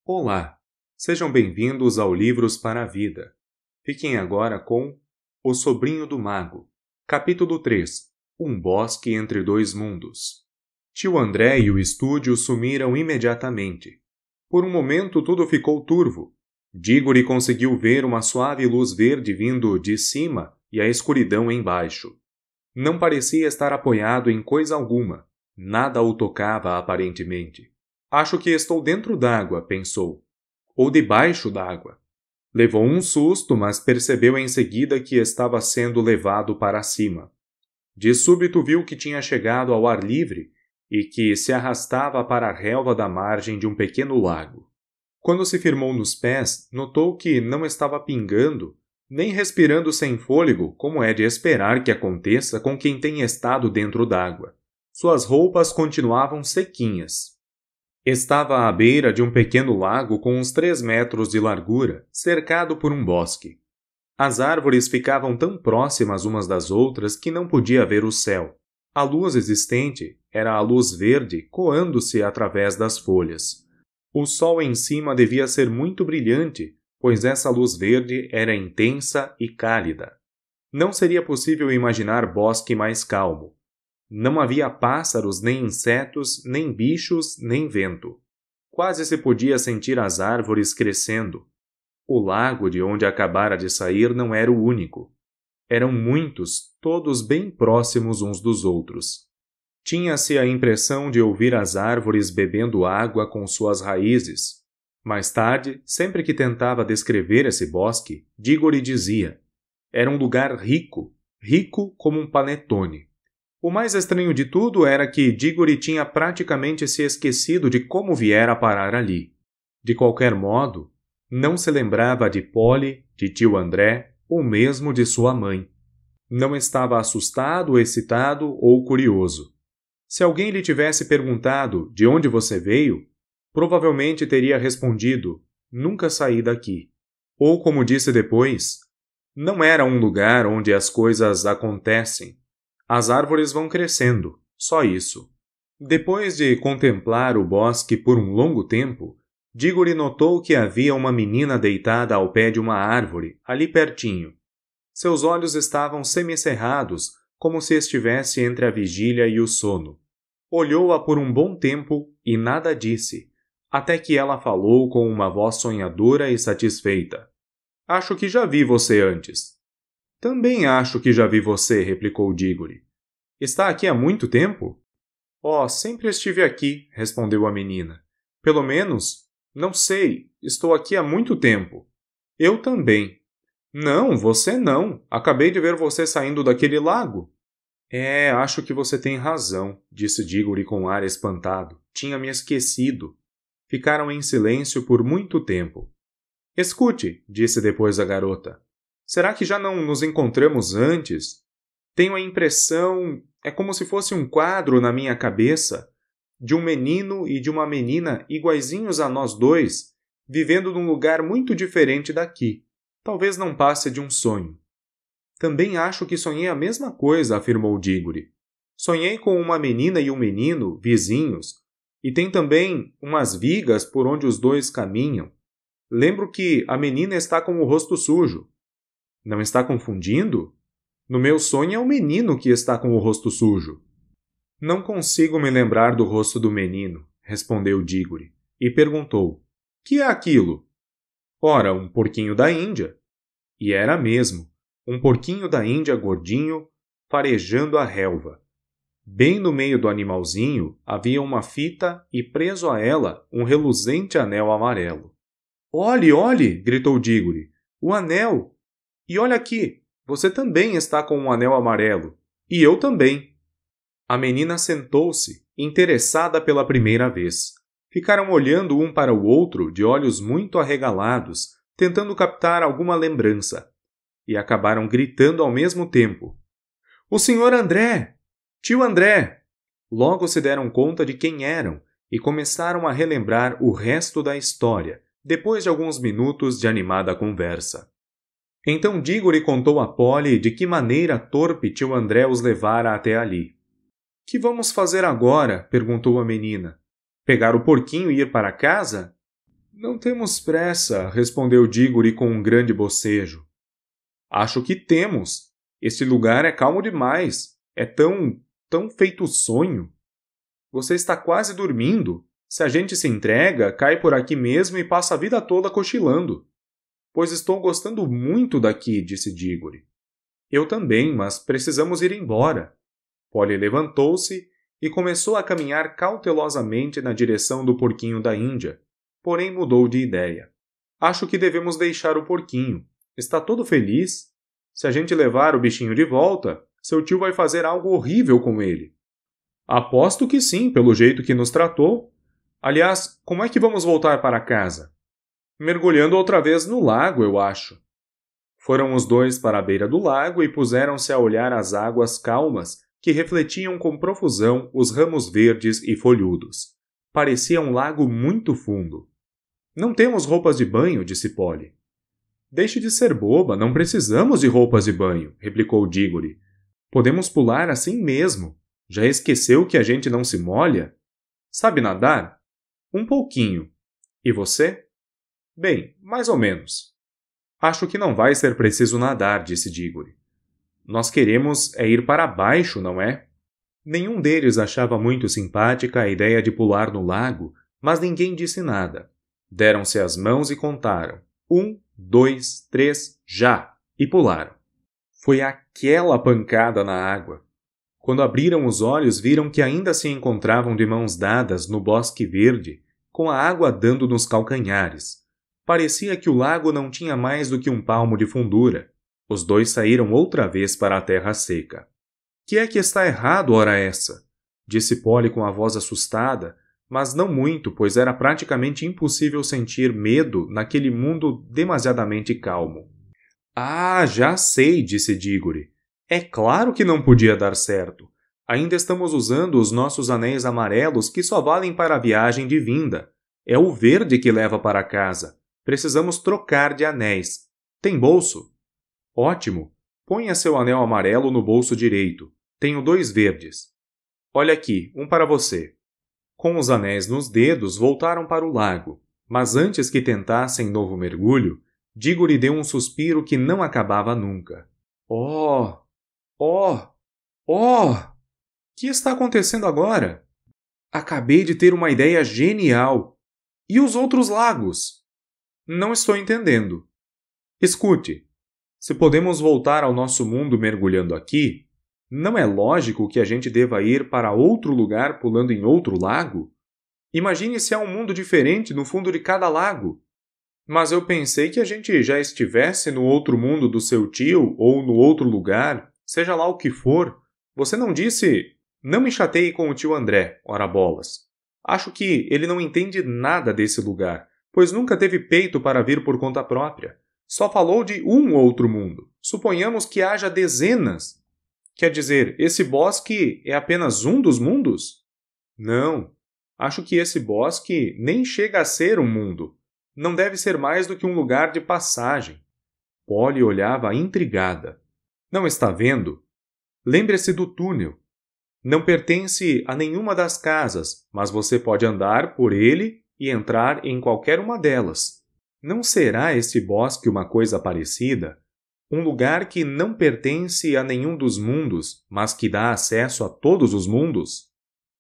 Olá, sejam bem-vindos ao Livros para a Vida. Fiquem agora com O Sobrinho do Mago, capítulo 3, Um Bosque entre Dois Mundos. Tio André e o estúdio sumiram imediatamente. Por um momento tudo ficou turvo. Diggory conseguiu ver uma suave luz verde vindo de cima e a escuridão embaixo. Não parecia estar apoiado em coisa alguma. Nada o tocava aparentemente. Acho que estou dentro d'água, pensou. Ou debaixo d'água. Levou um susto, mas percebeu em seguida que estava sendo levado para cima. De súbito viu que tinha chegado ao ar livre e que se arrastava para a relva da margem de um pequeno lago. Quando se firmou nos pés, notou que não estava pingando, nem respirando sem fôlego, como é de esperar que aconteça com quem tem estado dentro d'água. Suas roupas continuavam sequinhas. Estava à beira de um pequeno lago com uns 3 metros de largura, cercado por um bosque. As árvores ficavam tão próximas umas das outras que não podia ver o céu. A luz existente era a luz verde coando-se através das folhas. O sol em cima devia ser muito brilhante, pois essa luz verde era intensa e cálida. Não seria possível imaginar bosque mais calmo. Não havia pássaros, nem insetos, nem bichos, nem vento. Quase se podia sentir as árvores crescendo. O lago de onde acabara de sair não era o único. Eram muitos, todos bem próximos uns dos outros. Tinha-se a impressão de ouvir as árvores bebendo água com suas raízes. Mais tarde, sempre que tentava descrever esse bosque, Diggory dizia: era um lugar rico, rico como um panetone. O mais estranho de tudo era que Diggory tinha praticamente se esquecido de como viera parar ali. De qualquer modo, não se lembrava de Polly, de tio André, ou mesmo de sua mãe. Não estava assustado, excitado ou curioso. Se alguém lhe tivesse perguntado de onde você veio, provavelmente teria respondido: nunca saí daqui. Ou, como disse depois, não era um lugar onde as coisas acontecem. As árvores vão crescendo, só isso. Depois de contemplar o bosque por um longo tempo, Diggory notou que havia uma menina deitada ao pé de uma árvore, ali pertinho. Seus olhos estavam semicerrados, como se estivesse entre a vigília e o sono. Olhou-a por um bom tempo e nada disse, até que ela falou com uma voz sonhadora e satisfeita. Acho que já vi você antes. Também acho que já vi você, replicou Diggory. Está aqui há muito tempo? Oh, sempre estive aqui, respondeu a menina. Pelo menos, não sei, estou aqui há muito tempo. Eu também. Não, você não. Acabei de ver você saindo daquele lago. Acho que você tem razão, disse Diggory com ar espantado. Tinha me esquecido. Ficaram em silêncio por muito tempo. Escute, disse depois a garota. Será que já não nos encontramos antes? Tenho a impressão, é como se fosse um quadro na minha cabeça, de um menino e de uma menina iguaizinhos a nós dois, vivendo num lugar muito diferente daqui. Talvez não passe de um sonho. Também acho que sonhei a mesma coisa, afirmou Diggory. Sonhei com uma menina e um menino, vizinhos, e tem também umas vigas por onde os dois caminham. Lembro que a menina está com o rosto sujo. Não está confundindo? No meu sonho é o menino que está com o rosto sujo. Não consigo me lembrar do rosto do menino, respondeu Diggory, e perguntou: que é aquilo? Ora, um porquinho da Índia. E era mesmo, um porquinho da Índia gordinho, farejando a relva. Bem no meio do animalzinho havia uma fita e preso a ela um reluzente anel amarelo. Olhe, olhe! Gritou Diggory. O anel! E olha aqui, você também está com um anel amarelo. E eu também. A menina sentou-se, interessada pela primeira vez. Ficaram olhando um para o outro de olhos muito arregalados, tentando captar alguma lembrança. E acabaram gritando ao mesmo tempo. O Sr. André! Tio André! Logo se deram conta de quem eram e começaram a relembrar o resto da história, depois de alguns minutos de animada conversa. Então Diggory contou a Polly de que maneira torpe tio André os levara até ali. Que vamos fazer agora? Perguntou a menina. Pegar o porquinho e ir para casa? Não temos pressa, respondeu Diggory com um grande bocejo. Acho que temos. Este lugar é calmo demais. É tão feito sonho. Você está quase dormindo. Se a gente se entrega, cai por aqui mesmo e passa a vida toda cochilando. Pois estou gostando muito daqui, disse Diggory. Eu também, mas precisamos ir embora. Polly levantou-se e começou a caminhar cautelosamente na direção do porquinho da Índia, porém mudou de ideia. Acho que devemos deixar o porquinho. Está todo feliz. Se a gente levar o bichinho de volta, seu tio vai fazer algo horrível com ele. Aposto que sim, pelo jeito que nos tratou. Aliás, como é que vamos voltar para casa? Mergulhando outra vez no lago, eu acho. Foram os dois para a beira do lago e puseram-se a olhar as águas calmas que refletiam com profusão os ramos verdes e folhudos. Parecia um lago muito fundo. Não temos roupas de banho, disse Polly. Deixe de ser boba, não precisamos de roupas de banho, replicou Diggory. Podemos pular assim mesmo. Já esqueceu que a gente não se molha? Sabe nadar? Um pouquinho. E você? Bem, mais ou menos. Acho que não vai ser preciso nadar, disse Diggory. Nós queremos ir para baixo, não é? Nenhum deles achava muito simpática a ideia de pular no lago, mas ninguém disse nada. Deram-se as mãos e contaram. 1, 2, 3, já! E pularam. Foi aquela pancada na água. Quando abriram os olhos, viram que ainda se encontravam de mãos dadas no bosque verde, com a água dando nos calcanhares. Parecia que o lago não tinha mais do que um palmo de fundura. Os dois saíram outra vez para a terra seca. Que é que está errado, ora essa? Disse Polly com a voz assustada, mas não muito, pois era praticamente impossível sentir medo naquele mundo demasiadamente calmo. Ah, já sei, disse Diggory. É claro que não podia dar certo. Ainda estamos usando os nossos anéis amarelos que só valem para a viagem de vinda. É o verde que leva para casa. Precisamos trocar de anéis. Tem bolso? Ótimo. Ponha seu anel amarelo no bolso direito. Tenho 2 verdes. Olha aqui, um para você. Com os anéis nos dedos, voltaram para o lago, mas antes que tentassem novo mergulho, Diggory deu um suspiro que não acabava nunca. Oh! Oh! Oh! Que está acontecendo agora? Acabei de ter uma ideia genial. E os outros lagos? Não estou entendendo. Escute. Se podemos voltar ao nosso mundo mergulhando aqui, não é lógico que a gente deva ir para outro lugar pulando em outro lago? Imagine se há um mundo diferente no fundo de cada lago. Mas eu pensei que a gente já estivesse no outro mundo do seu tio ou no outro lugar, seja lá o que for. Você não disse... Não me chateie com o tio André, ora bolas. Acho que ele não entende nada desse lugar, pois nunca teve peito para vir por conta própria. Só falou de um outro mundo. Suponhamos que haja dezenas. Quer dizer, esse bosque é apenas um dos mundos? Não. Acho que esse bosque nem chega a ser um mundo. Não deve ser mais do que um lugar de passagem. Polly olhava intrigada. Não está vendo? Lembre-se do túnel. Não pertence a nenhuma das casas, mas você pode andar por ele e entrar em qualquer uma delas. Não será este bosque uma coisa parecida? Um lugar que não pertence a nenhum dos mundos, mas que dá acesso a todos os mundos?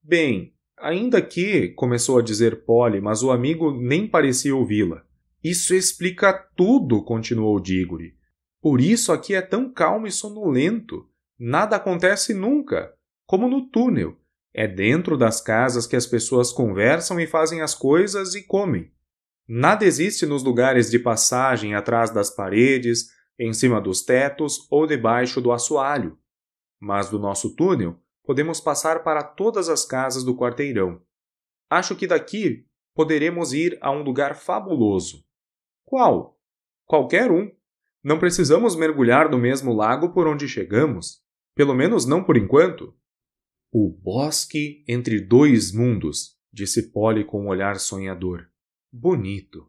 Bem, ainda que, começou a dizer Polly, mas o amigo nem parecia ouvi-la. Isso explica tudo, continuou Diggory. Por isso aqui é tão calmo e sonolento. Nada acontece nunca. Como no túnel. É dentro das casas que as pessoas conversam e fazem as coisas e comem. Nada existe nos lugares de passagem atrás das paredes, em cima dos tetos ou debaixo do assoalho. Mas do nosso túnel, podemos passar para todas as casas do quarteirão. Acho que daqui poderemos ir a um lugar fabuloso. Qual? Qualquer um. Não precisamos mergulhar no mesmo lago por onde chegamos. Pelo menos não por enquanto. O bosque entre 2 mundos, disse Polly com um olhar sonhador. Bonito.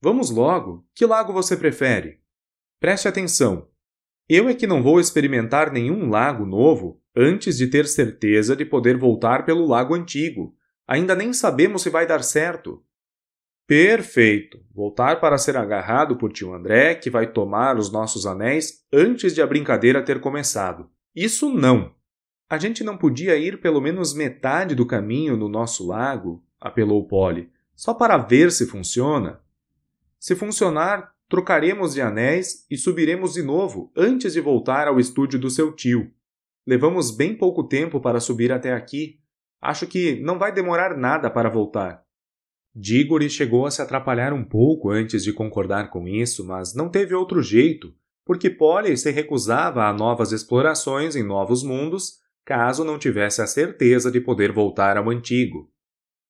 Vamos logo. Que lago você prefere? Preste atenção. Eu é que não vou experimentar nenhum lago novo antes de ter certeza de poder voltar pelo lago antigo. Ainda nem sabemos se vai dar certo. Perfeito! Voltar para ser agarrado por tio André, que vai tomar os nossos anéis antes de a brincadeira ter começado. Isso não! A gente não podia ir pelo menos metade do caminho no nosso lago, apelou Polly, só para ver se funciona. Se funcionar, trocaremos de anéis e subiremos de novo antes de voltar ao estúdio do seu tio. Levamos bem pouco tempo para subir até aqui. Acho que não vai demorar nada para voltar. Diggory chegou a se atrapalhar um pouco antes de concordar com isso, mas não teve outro jeito, porque Polly se recusava a novas explorações em novos mundos, caso não tivesse a certeza de poder voltar ao antigo.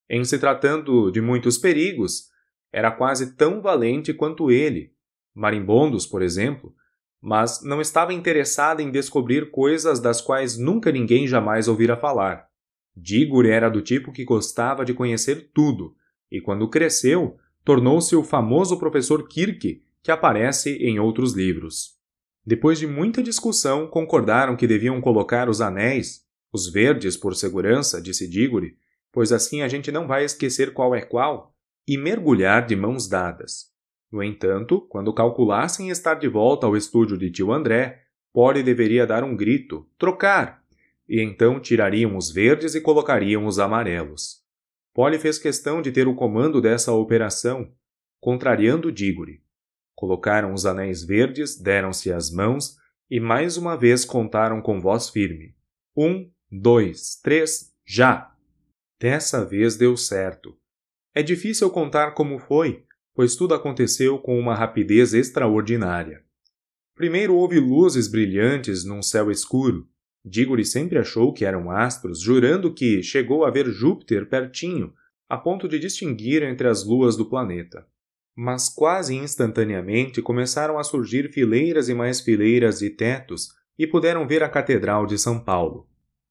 Em se tratando de muitos perigos, era quase tão valente quanto ele, marimbondos, por exemplo, mas não estava interessada em descobrir coisas das quais nunca ninguém jamais ouvira falar. Diggory era do tipo que gostava de conhecer tudo, e quando cresceu, tornou-se o famoso professor Kirk, que aparece em outros livros. Depois de muita discussão, concordaram que deviam colocar os anéis, os verdes por segurança, disse Diggory, pois assim a gente não vai esquecer qual é qual, e mergulhar de mãos dadas. No entanto, quando calculassem estar de volta ao estúdio de tio André, Polly deveria dar um grito, trocar, e então tirariam os verdes e colocariam os amarelos. Polly fez questão de ter o comando dessa operação, contrariando Diggory. Colocaram os anéis verdes, deram-se as mãos e mais uma vez contaram com voz firme. 1, 2, 3, já! Dessa vez deu certo. É difícil contar como foi, pois tudo aconteceu com uma rapidez extraordinária. Primeiro houve luzes brilhantes num céu escuro. Diggory sempre achou que eram astros, jurando que chegou a ver Júpiter pertinho, a ponto de distinguir entre as luas do planeta. Mas quase instantaneamente começaram a surgir fileiras e mais fileiras de tetos e puderam ver a Catedral de São Paulo.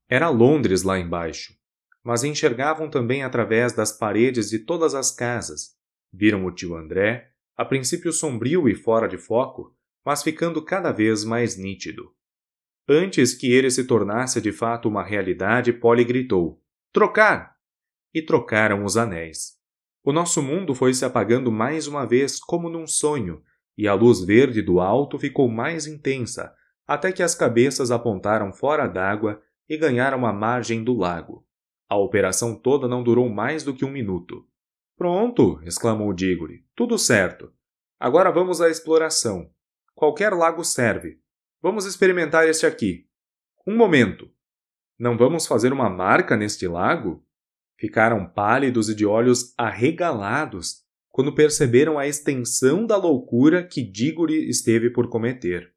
Era Londres lá embaixo. Mas enxergavam também através das paredes de todas as casas. Viram o tio André, a princípio sombrio e fora de foco, mas ficando cada vez mais nítido. Antes que ele se tornasse de fato uma realidade, Polly gritou, trocar! E trocaram os anéis. O nosso mundo foi se apagando mais uma vez como num sonho, e a luz verde do alto ficou mais intensa, até que as cabeças apontaram fora d'água e ganharam a margem do lago. A operação toda não durou mais do que 1 minuto. Pronto! Exclamou Diggory. Tudo certo. Agora vamos à exploração. Qualquer lago serve. Vamos experimentar este aqui. Um momento. Não vamos fazer uma marca neste lago? Ficaram pálidos e de olhos arregalados quando perceberam a extensão da loucura que Diggory esteve por cometer.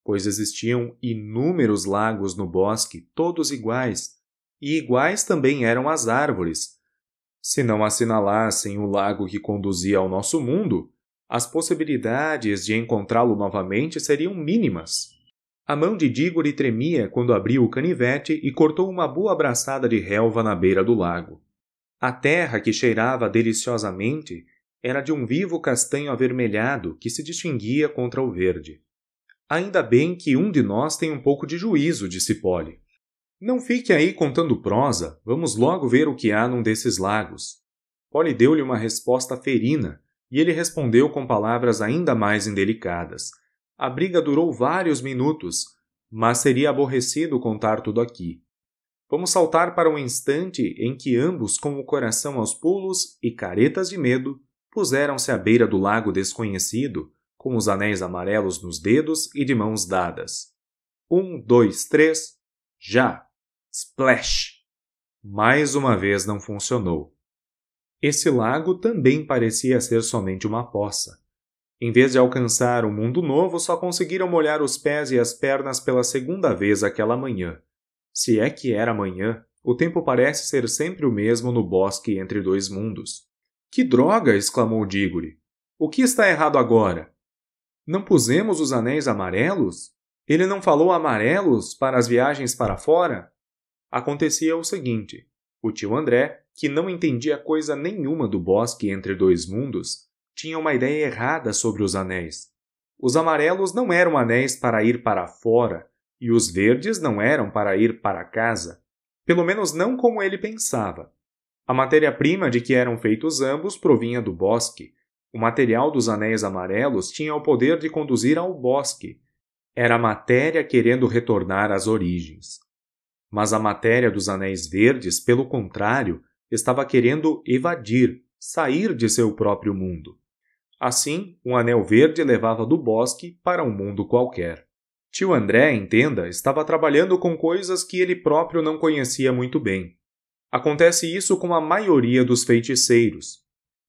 Pois existiam inúmeros lagos no bosque, todos iguais, e iguais também eram as árvores. Se não assinalassem o lago que conduzia ao nosso mundo, as possibilidades de encontrá-lo novamente seriam mínimas. A mão de Diggory tremia quando abriu o canivete e cortou uma boa abraçada de relva na beira do lago. A terra, que cheirava deliciosamente, era de um vivo castanho avermelhado que se distinguia contra o verde. Ainda bem que um de nós tem um pouco de juízo, disse Polly. Não fique aí contando prosa, vamos logo ver o que há num desses lagos. Polly deu-lhe uma resposta ferina, e ele respondeu com palavras ainda mais indelicadas. A briga durou vários minutos, mas seria aborrecido contar tudo aqui. Vamos saltar para um instante em que ambos, com o coração aos pulos e caretas de medo, puseram-se à beira do lago desconhecido, com os anéis amarelos nos dedos e de mãos dadas. 1, 2, 3, já! Splash! Mais uma vez não funcionou. Esse lago também parecia ser somente uma poça. Em vez de alcançar um mundo novo, só conseguiram molhar os pés e as pernas pela segunda vez aquela manhã. Se é que era manhã, o tempo parece ser sempre o mesmo no bosque entre dois mundos. Que droga! Exclamou Diggory. O que está errado agora? Não pusemos os anéis amarelos? Ele não falou amarelos para as viagens para fora? Acontecia o seguinte. O tio André, que não entendia coisa nenhuma do bosque entre dois mundos, tinha uma ideia errada sobre os anéis. Os amarelos não eram anéis para ir para fora, e os verdes não eram para ir para casa. Pelo menos não como ele pensava. A matéria-prima de que eram feitos ambos provinha do bosque. O material dos anéis amarelos tinha o poder de conduzir ao bosque. Era a matéria querendo retornar às origens. Mas a matéria dos anéis verdes, pelo contrário, estava querendo evadir, sair de seu próprio mundo. Assim, um anel verde levava do bosque para um mundo qualquer. Tio André, entenda, estava trabalhando com coisas que ele próprio não conhecia muito bem. Acontece isso com a maioria dos feiticeiros.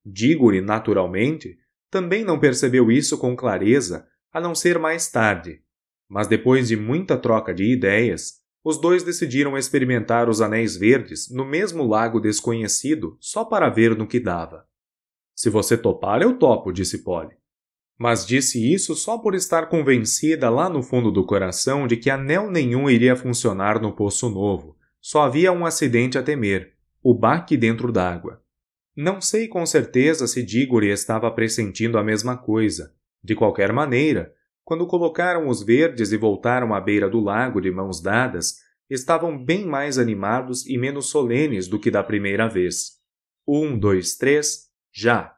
Dígore, naturalmente, também não percebeu isso com clareza, a não ser mais tarde. Mas depois de muita troca de ideias, os dois decidiram experimentar os anéis verdes no mesmo lago desconhecido só para ver no que dava. Se você topar, eu topo, disse Polly. Mas disse isso só por estar convencida lá no fundo do coração de que anel nenhum iria funcionar no Poço Novo. Só havia um acidente a temer, o baque dentro d'água. Não sei com certeza se Dígore estava pressentindo a mesma coisa. De qualquer maneira, quando colocaram os verdes e voltaram à beira do lago de mãos dadas, estavam bem mais animados e menos solenes do que da primeira vez. 1, 2, 3, já!